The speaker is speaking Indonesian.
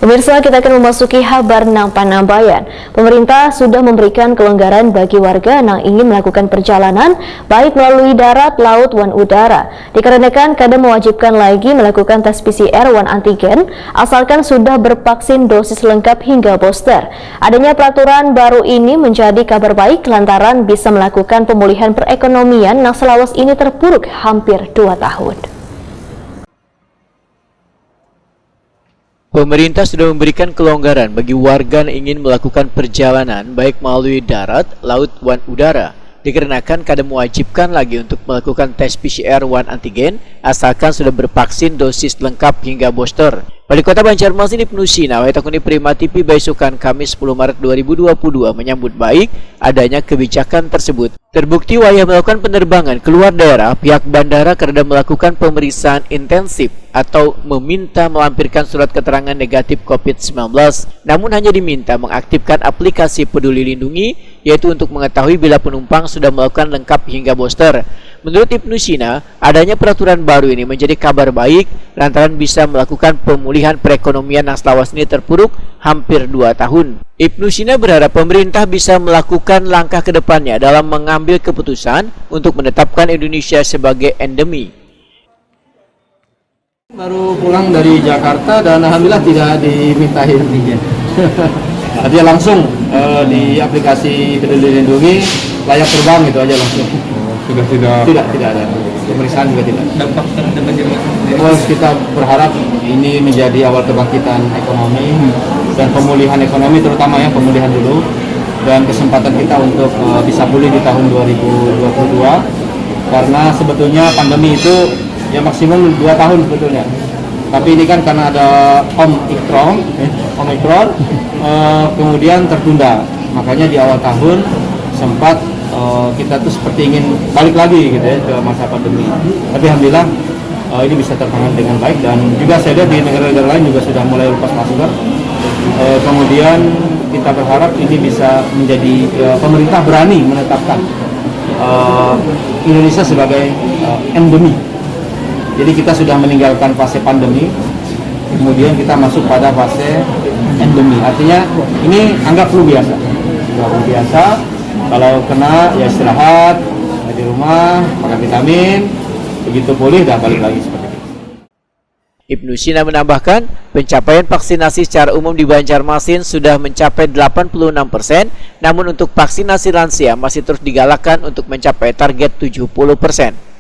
Pemirsa, kita akan memasuki kabar Nang Panambayan. Pemerintah sudah memberikan kelonggaran bagi warga yang ingin melakukan perjalanan baik melalui darat, laut, dan udara. Dikarenakan kadang mewajibkan lagi melakukan tes PCR dan antigen asalkan sudah bervaksin dosis lengkap hingga booster. Adanya peraturan baru ini menjadi kabar baik lantaran bisa melakukan pemulihan perekonomian yang selawas ini terpuruk hampir 2 tahun. Pemerintah sudah memberikan kelonggaran bagi warga yang ingin melakukan perjalanan baik melalui darat, laut, dan udara. Dikarenakan kadang mewajibkan lagi untuk melakukan tes PCR dan antigen asalkan sudah bervaksin dosis lengkap hingga booster. Wali Kota Banjarmasin Ibnu Sina Waitakuni Prima TV Baisukan Kamis 10 Maret 2022 menyambut baik adanya kebijakan tersebut. Terbukti wayah melakukan penerbangan keluar daerah, pihak bandara kerana melakukan pemeriksaan intensif atau meminta melampirkan surat keterangan negatif COVID-19. Namun hanya diminta mengaktifkan aplikasi Peduli Lindungi, yaitu untuk mengetahui bila penumpang sudah melakukan lengkap hingga booster. Menurut Ibnu Sina, adanya peraturan baru ini menjadi kabar baik lantaran bisa melakukan pemulihan perekonomian yang selawas ini terpuruk hampir 2 tahun. Ibnu Sina berharap pemerintah bisa melakukan langkah ke depannya dalam mengambil keputusan untuk menetapkan Indonesia sebagai endemi. Baru pulang dari Jakarta dan alhamdulillah tidak diminta antigen. Dia langsung di aplikasi Peduli Lindungi layak terbang itu aja langsung. Tidak ada. Pemeriksaan juga tidak. Dampak terhadap Banjarmasin. Kita berharap ini menjadi awal kebangkitan ekonomi dan pemulihan ekonomi, terutama ya pemulihan dulu, dan kesempatan kita untuk bisa pulih di tahun 2022 karena sebetulnya pandemi itu ya maksimum 2 tahun sebetulnya. Tapi ini kan karena ada Omicron kemudian tertunda. Makanya di awal tahun sempat kita tuh seperti ingin balik lagi gitu ya ke masa pandemi. Tapi alhamdulillah ini bisa tertangani dengan baik, dan juga saya lihat di negara-negara lain juga sudah mulai lepas masker. Kemudian kita berharap ini bisa menjadi pemerintah berani menetapkan Indonesia sebagai endemi. Jadi kita sudah meninggalkan fase pandemi, kemudian kita masuk pada fase endemi. Artinya ini anggap flu biasa. Kalau kena ya istirahat di rumah, makan vitamin, begitu pulih dah balik lagi seperti itu. Ibnu Sina menambahkan, pencapaian vaksinasi secara umum di Banjarmasin sudah mencapai 86%, namun untuk vaksinasi lansia masih terus digalakkan untuk mencapai target 70%.